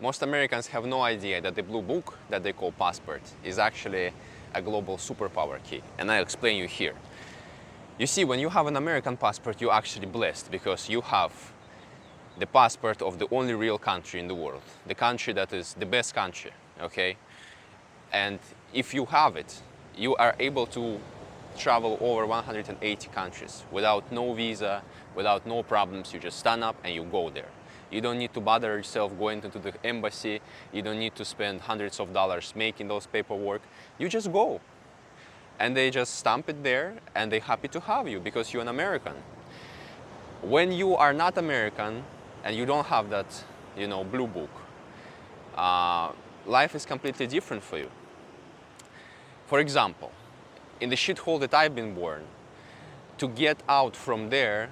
Most Americans have no idea that the blue book that they call passport is actually a global superpower key, and I'll explain you here. You see, when you have an American passport, you're actually blessed because you have the passport of the only real country in the world, the country that is the best country, okay? And if you have it, you are able to travel over 180 countries without no visa, without no problems. You just stand up and you go there. You don't need to bother yourself going into the embassy. You don't need to spend hundreds of dollars making those paperwork. You just go. And they just stamp it there and they're happy to have you because you're an American. When you are not American and you don't have that, blue book, life is completely different for you. For example, in the shithole that I've been born, to get out from there,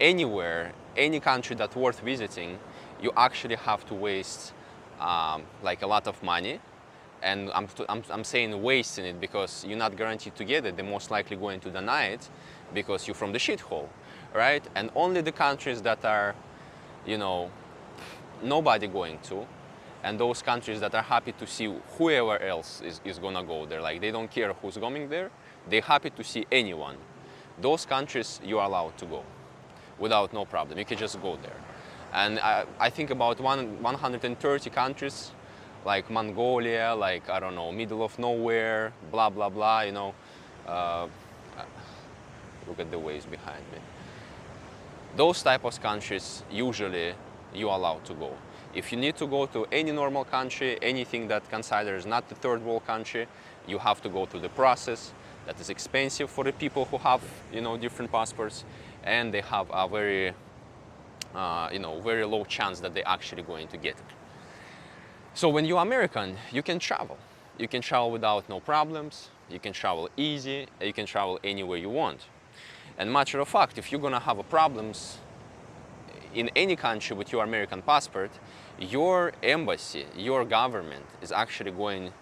anywhere, any country that's worth visiting, you actually have to waste like a lot of money. And I'm saying wasting it because you're not guaranteed to get it. They're most likely going to deny it because you're from the shithole, right? And only the countries that are, nobody going to, and those countries that are happy to see whoever else is gonna go there, like they don't care who's going there, they're happy to see anyone. Those countries you are allowed to go without no problem. You can just go there. And I think about 130 countries, like Mongolia, like, I don't know, middle of nowhere, blah, blah, blah, look at the waves behind me. Those type of countries, usually you're allowed to go. If you need to go to any normal country, anything that considers not the third world country, you have to go through the process. That is expensive for the people who have, different passports, and they have a very, very low chance that they're actually going to get it. So when you're American, you can travel. You can travel without no problems. You can travel easy. You can travel anywhere you want. And matter of fact, if you're gonna have problems in any country with your American passport, your embassy, your government is actually going,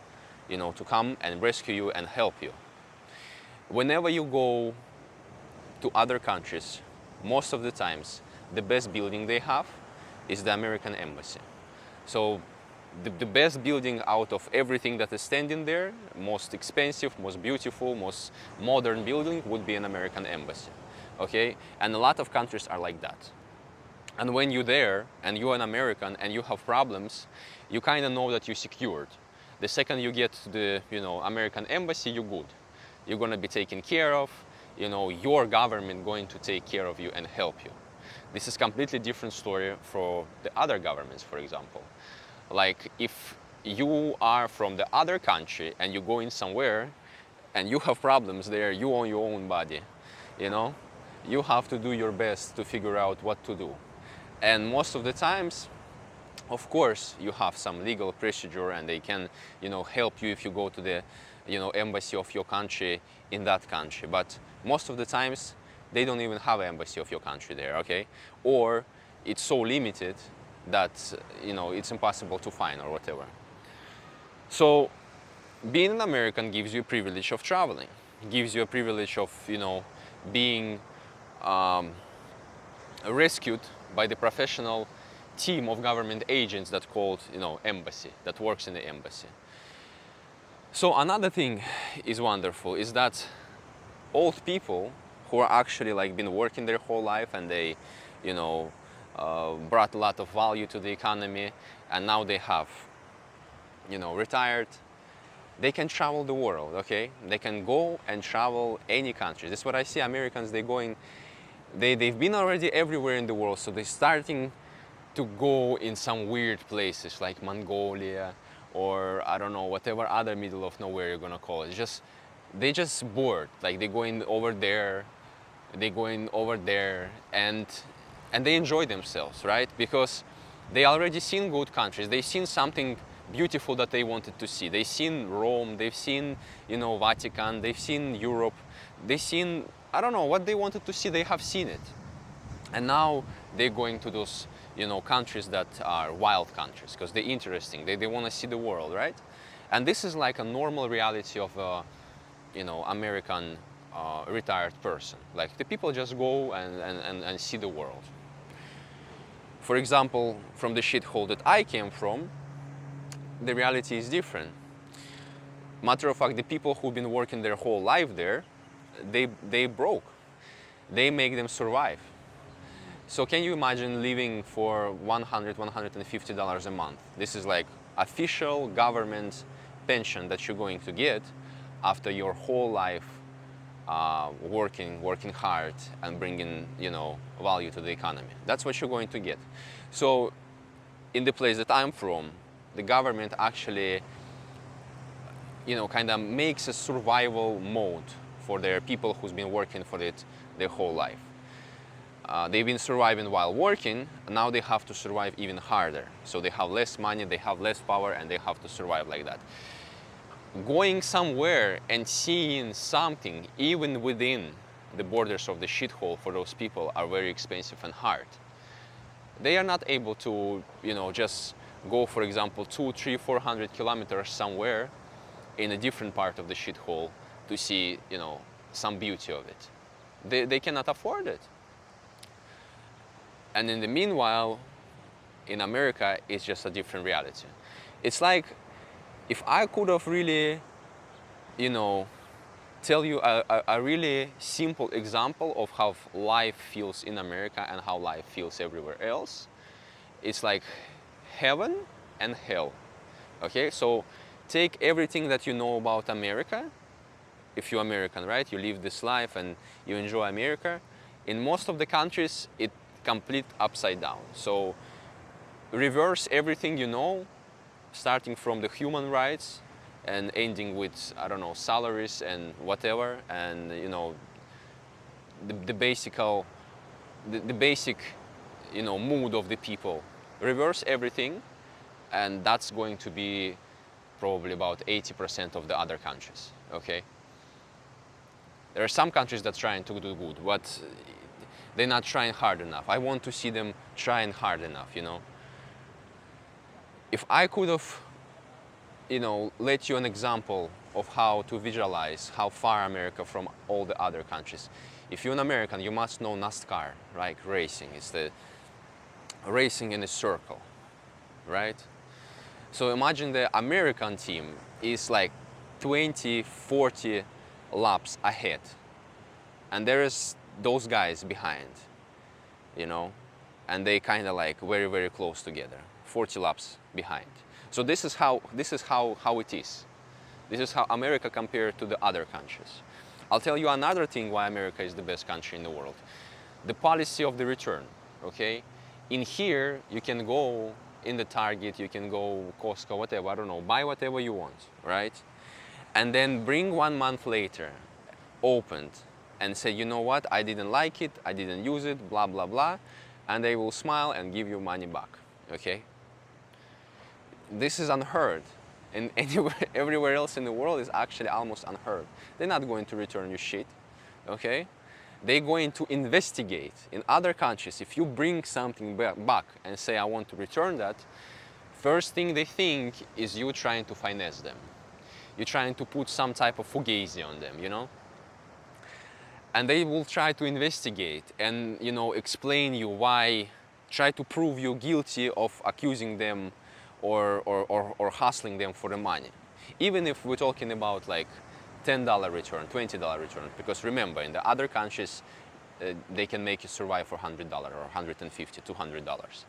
to come and rescue you and help you. Whenever you go to other countries, most of the times, the best building they have is the American embassy. So the best building out of everything that is standing there, most expensive, most beautiful, most modern building would be an American embassy, okay? And a lot of countries are like that. And when you're there and you're an American and you have problems, you kind of know that you're secured. The second you get to the, American embassy, you're good. You're gonna be taken care of, your government going to take care of you and help you. This is completely different story for the other governments, for example. Like if you are from the other country and you're going somewhere and you have problems there, you own your own body, you have to do your best to figure out what to do. And most of the times, of course, you have some legal procedure and they can, help you if you go to the, embassy of your country in that country. But most of the times, they don't even have an embassy of your country there, okay? Or it's so limited that, it's impossible to find or whatever. So being an American gives you a privilege of traveling. It gives you a privilege of, being rescued by the professional team of government agents that called, embassy, that works in the embassy. So another thing is wonderful is that old people who are actually like been working their whole life and they, brought a lot of value to the economy and now they have, retired, they can travel the world, okay? They can go and travel any country. That's what I see Americans, they've been already everywhere in the world, so they're starting to go in some weird places like Mongolia or I don't know, whatever other middle of nowhere you're gonna call it. They just bored, like they're going over there and they enjoy themselves, right? Because they already seen good countries, they've seen something beautiful that they wanted to see. They've seen Rome, they've seen, Vatican, they've seen Europe, they've seen, I don't know, what they wanted to see, they have seen it. And now they're going to those, countries that are wild countries because they're interesting, they want to see the world, right? And this is like a normal reality of a, American retired person. Like the people just go and see the world. For example, from the shithole that I came from, the reality is different. Matter of fact, the people who've been working their whole life there, they broke. They make them survive. So can you imagine living for $100, $150 a month? This is like official government pension that you're going to get after your whole life working hard and bringing, value to the economy. That's what you're going to get. So in the place that I'm from, the government actually, kind of makes a survival mode for their people who's been working for it their whole life. They've been surviving while working, now they have to survive even harder. So they have less money, they have less power, and they have to survive like that. Going somewhere and seeing something, even within the borders of the shithole for those people, are very expensive and hard. They are not able to, just go, for example, 200, 300, 400 kilometers somewhere in a different part of the shithole to see, some beauty of it. They cannot afford it. And in the meanwhile, in America, it's just a different reality. It's like if I could have really, tell you a really simple example of how life feels in America and how life feels everywhere else, it's like heaven and hell. Okay, so take everything that you know about America. If you're American, right? You live this life and you enjoy America. In most of the countries, it complete upside down. So reverse everything you know, starting from the human rights and ending with, I don't know, salaries and whatever, and the basic mood of the people. Reverse everything, and that's going to be probably about 80% of the other countries. Okay. There are some countries that are trying to do good, but they're not trying hard enough. I want to see them trying hard enough, If I could have, let you an example of how to visualize how far America from all the other countries. If you're an American, you must know NASCAR, like racing. It's the racing in a circle, right? So imagine the American team is like 20, 40 laps ahead. And there is those guys behind, and they kind of like very, very close together, 40 laps behind. So this is how it is. This is how America compared to the other countries. I'll tell you another thing why America is the best country in the world. The policy of the return, okay? In here, you can go in the Target, you can go Costco, whatever, I don't know, buy whatever you want, right? And then bring 1 month later, opened, and say, you know what, I didn't like it, I didn't use it, blah, blah, blah, and they will smile and give you money back, okay? This is unheard, and everywhere else in the world is actually almost unheard. They're not going to return you shit, okay? They're going to investigate. In other countries, if you bring something back and say, I want to return that, first thing they think is you trying to finesse them. You're trying to put some type of fugazi on them, And they will try to investigate and, explain you why, try to prove you guilty of accusing them or hustling them for the money. Even if we're talking about like $10 return, $20 return, because remember, in the other countries, they can make you survive for $100 or $150, $200.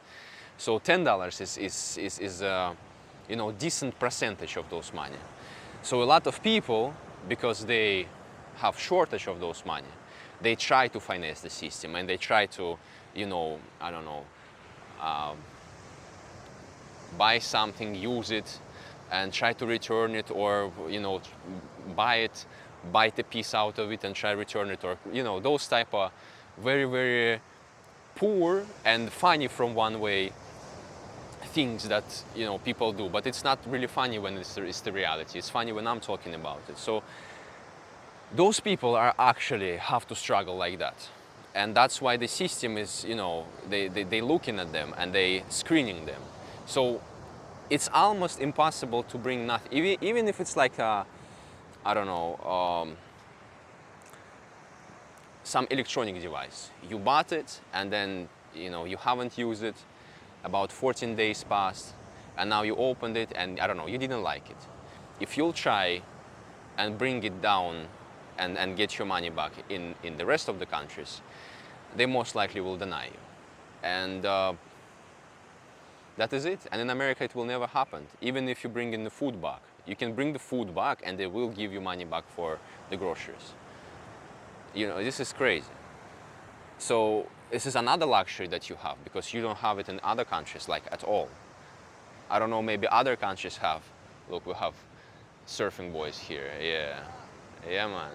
So $10 is decent percentage of those money. So a lot of people, because they have shortage of those money, they try to finance the system and they try to, buy something, use it, and try to return it, or buy it, bite a piece out of it and try to return it, or those type of very, very poor and funny from one way things that people do. But it's not really funny when it's the reality. It's funny when I'm talking about it. So those people are actually have to struggle like that. And that's why the system is, they looking at them and they screening them. So it's almost impossible to bring nothing, even if it's like some electronic device. You bought it and then you haven't used it, about 14 days passed, and now you opened it and I don't know, you didn't like it. If you'll try and bring it down and get your money back in the rest of the countries, they most likely will deny you. And that is it. And in America, it will never happen. Even if you bring in the food back, you can bring the food back and they will give you money back for the groceries. You know, this is crazy. So this is another luxury that you have because you don't have it in other countries, like at all. I don't know, maybe other countries have. Look, we have surfing boys here. Yeah, yeah, man.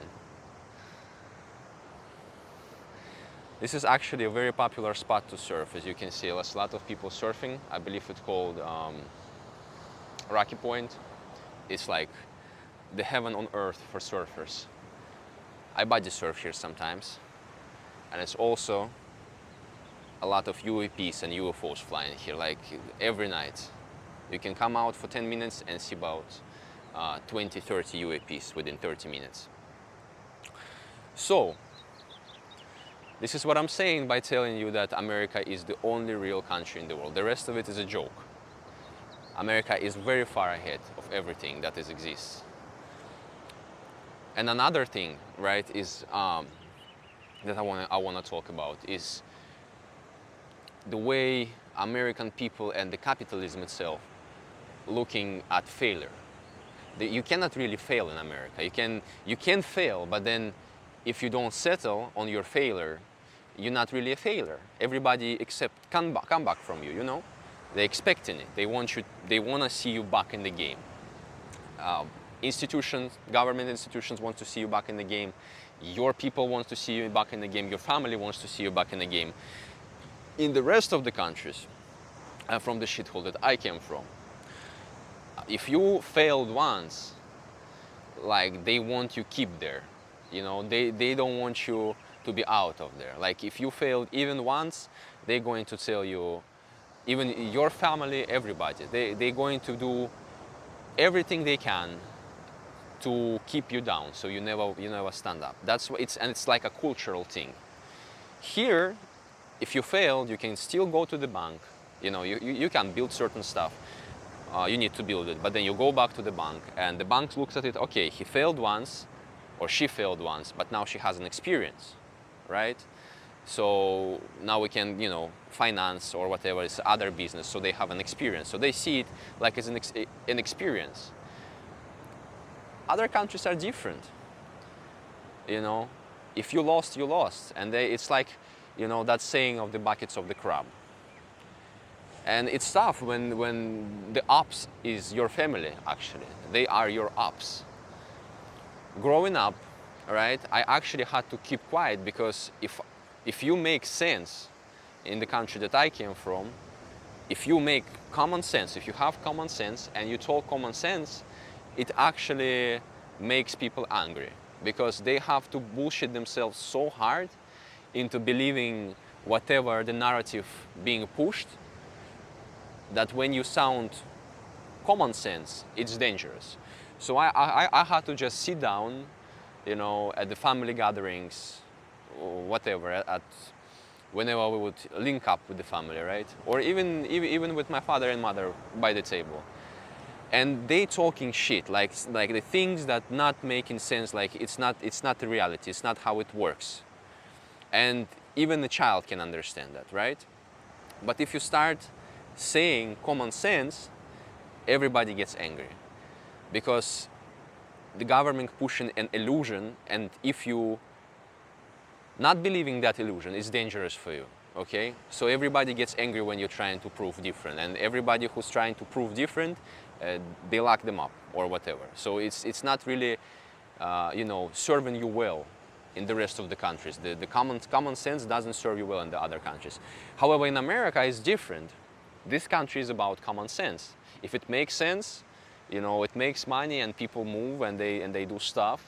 This is actually a very popular spot to surf, as you can see. There's a lot of people surfing. I believe it's called Rocky Point. It's like the heaven on earth for surfers. I buddy surf here sometimes. And it's also a lot of UAPs and UFOs flying here, like every night. You can come out for 10 minutes and see about 20, 30 UAPs within 30 minutes. So, this is what I'm saying by telling you that America is the only real country in the world. The rest of it is a joke. America is very far ahead of everything that exists. And another thing, right, is that I want to talk about is the way American people and the capitalism itself looking at failure. You cannot really fail in America. You can fail, but then if you don't settle on your failure, you're not really a failure. Everybody come back from you, you know? They're expecting it. They want to see you back in the game. Institutions, government institutions want to see you back in the game. Your people want to see you back in the game. Your family wants to see you back in the game. In the rest of the countries, from the shithole that I came from, if you failed once, like they want you keep there. You know, they don't want you to be out of there. Like if you failed even once, they're going to tell you, even your family, everybody, they're going to do everything they can to keep you down, so you never stand up. That's what it's like a cultural thing. Here, if you failed, you can still go to the bank. You know, you can build certain stuff. You need to build it, but then you go back to the bank, and the bank looks at it. Okay, he failed once, or she failed once, but now she has an experience, right? So now we can, finance or whatever, it's other business, so they have an experience. So they see it like it's an experience. Other countries are different. You know, if you lost, you lost. And it's like, that saying of the buckets of the crab. And it's tough when the ops is your family, actually. They are your ops. Growing up, right, I actually had to keep quiet because if you make sense in the country that I came from, if you make common sense, if you have common sense and you talk common sense, it actually makes people angry because they have to bullshit themselves so hard into believing whatever the narrative being pushed that when you sound common sense, it's dangerous. So I had to just sit down, at the family gatherings, or whatever, whenever we would link up with the family, right? Or even with my father and mother by the table. And they talking shit, like the things that not making sense, like it's not the reality, it's not how it works. And even a child can understand that, right? But if you start saying common sense, everybody gets angry. Because the government pushing an illusion, and if you not believing that illusion is dangerous for you, okay? So everybody gets angry when you're trying to prove different, and everybody who's trying to prove different, they lock them up or whatever. So it's not really, serving you well in the rest of the countries. The common sense doesn't serve you well in the other countries. However, in America, it's different. This country is about common sense. If it makes sense, it makes money and people move and they do stuff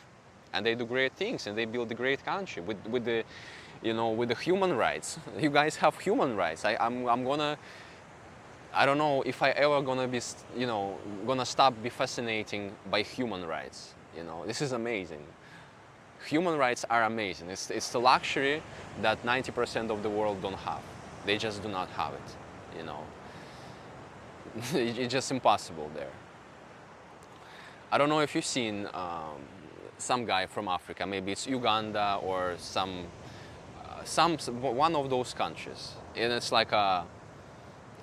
and they do great things and they build a great country with the human rights. You guys have human rights. I don't know if I ever gonna be, gonna stop be fascinating by human rights. This is amazing. Human rights are amazing. It's the luxury that 90% of the world don't have. They just do not have it, It's just impossible there. I don't know if you've seen some guy from Africa, maybe it's Uganda or one of those countries, and it's like a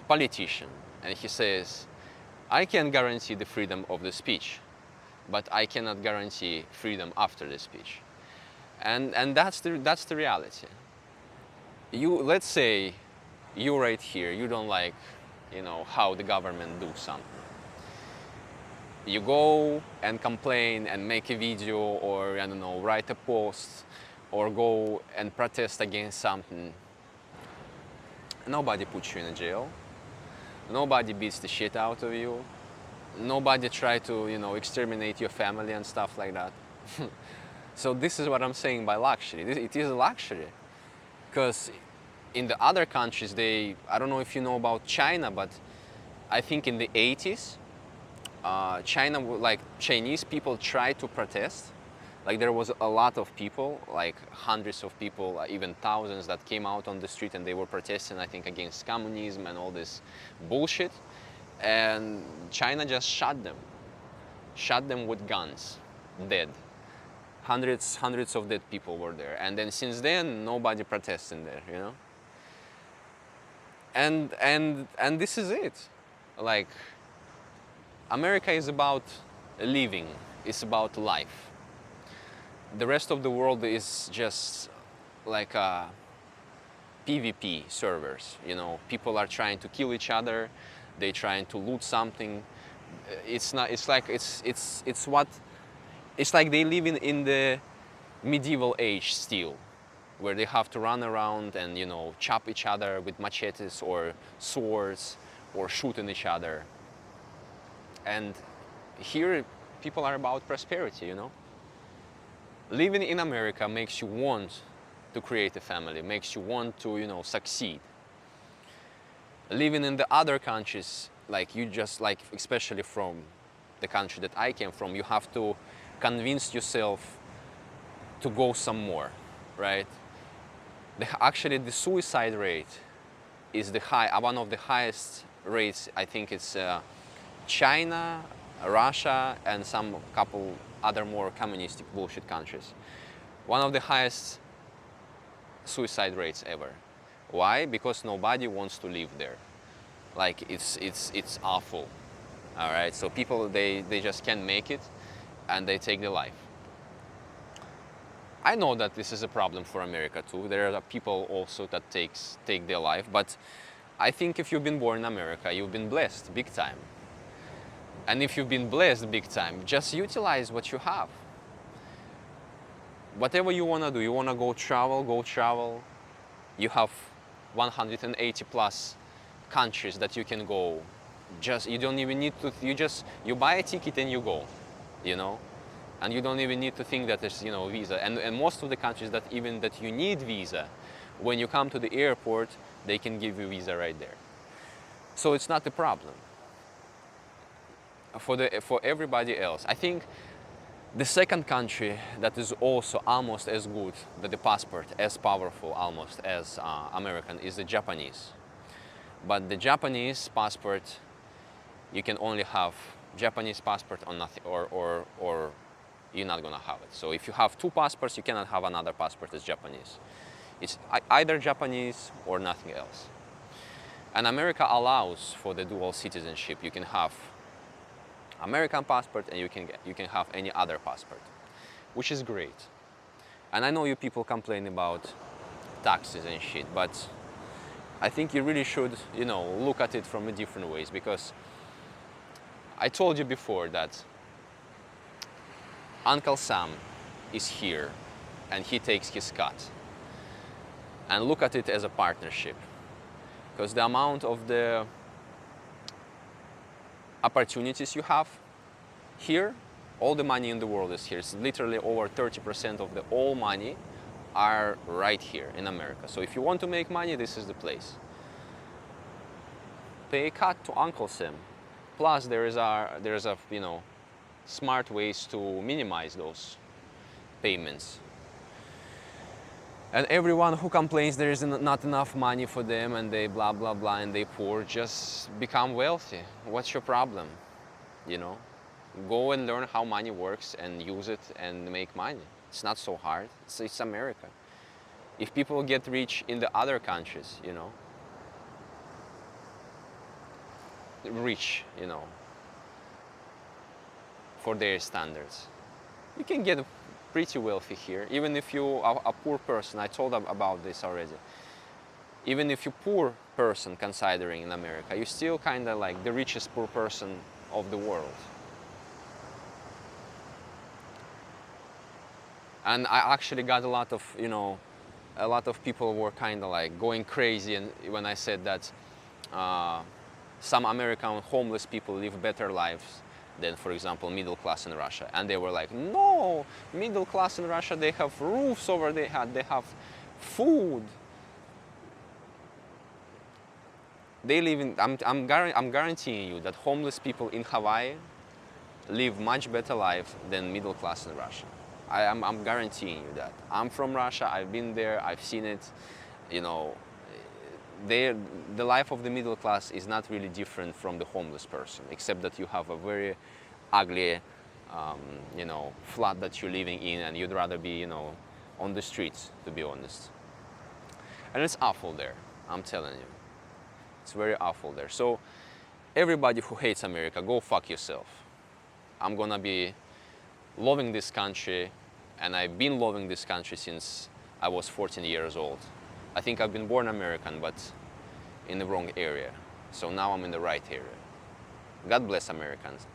politician, and he says, I can guarantee the freedom of the speech, but I cannot guarantee freedom after the speech. And that's the reality. Let's say you right here, you don't like, how the government do something. You go and complain and make a video, or I don't know, write a post, or go and protest against something. Nobody puts you in a jail. Nobody beats the shit out of you. Nobody try to, exterminate your family and stuff like that. So this is what I'm saying by luxury. It is a luxury. Because in the other countries, I don't know if you know about China, but I think in the 80s, Chinese people tried to protest. Like there was a lot of people, like hundreds of people, even thousands that came out on the street and they were protesting, I think, against communism and all this bullshit. And China just shot them with guns, dead. Hundreds of dead people were there. And then since then, nobody protesting there. And this is it. Like, America is about living, it's about life. The rest of the world is just like PvP servers. People are trying to kill each other, they're trying to loot something. It's like they live in the medieval age still, where they have to run around and chop each other with machetes or swords or shooting each other. And here people are about prosperity. Living in America makes you want to create a family, makes you want to succeed. Living in the other countries, especially from the country that I came from, you have to convince yourself to go some more, right? Actually, the suicide rate is one of the highest rates. I think it's China, Russia, and some couple other more communistic bullshit countries. One of the highest suicide rates ever. Why? Because nobody wants to live there. Like it's awful. All right. So people they just can't make it, and they take their life. I know that this is a problem for America too. There are people also that take their life, but I think if you've been born in America, you've been blessed big time. And if you've been blessed big time, just utilize what you have. Whatever you want to do, you want to go travel. You have 180 plus countries that you can go. You don't even need to, you buy a ticket and you go, And you don't even need to think that there's, visa. And most of the countries that you need visa, when you come to the airport, they can give you visa right there. So it's not a problem. For everybody else, I think the second country that is also almost as good, the passport, as powerful almost as American, is the Japanese. But the Japanese passport, you can only have Japanese passport or nothing, or you're not gonna have it. So if you have two passports, you cannot have another passport as Japanese. It's either Japanese or nothing else. And America allows for the dual citizenship. You can have American passport and you can have any other passport, which is great. And I know you people complain about taxes and shit, but I think you really should, look at it from a different ways, because I told you before that Uncle Sam is here and he takes his cut. And look at it as a partnership, because the amount of the opportunities you have here, all the money in the world is here. It's literally over 30% of the all money are right here in America. So if you want to make money, this is the place. Pay a cut to Uncle Sam. Plus there is smart ways to minimize those payments. And everyone who complains there is not enough money for them and they blah blah blah and they poor, just become wealthy. What's your problem? You know? Go and learn how money works and use it and make money. It's not so hard. It's America. If people get rich in the other countries, you know, rich, you know, for their standards, you can get pretty wealthy here, even if you are a poor person. I told them about this already. Even if you're a poor person considering in America, you're still kind of like the richest poor person of the world. And I actually got a lot of, you know, a lot of people were kind of like going crazy and when I said that some American homeless people live better lives than, for example, middle class in Russia. And they were like, no, middle class in Russia, they have roofs over their head, they have food. They live in, I'm guaranteeing you that homeless people in Hawaii live much better life than middle class in Russia. I'm guaranteeing you that. I'm from Russia, I've been there, I've seen it. You know, the life of the middle class is not really different from the homeless person, except that you have a very ugly, you know, flat that you're living in and you'd rather be, you know, on the streets, to be honest. And it's awful there, I'm telling you. It's very awful there. So everybody who hates America, go fuck yourself. I'm gonna be loving this country, and I've been loving this country since I was 14 years old. I think I've been born American, but in the wrong area. So now I'm in the right area. God bless Americans.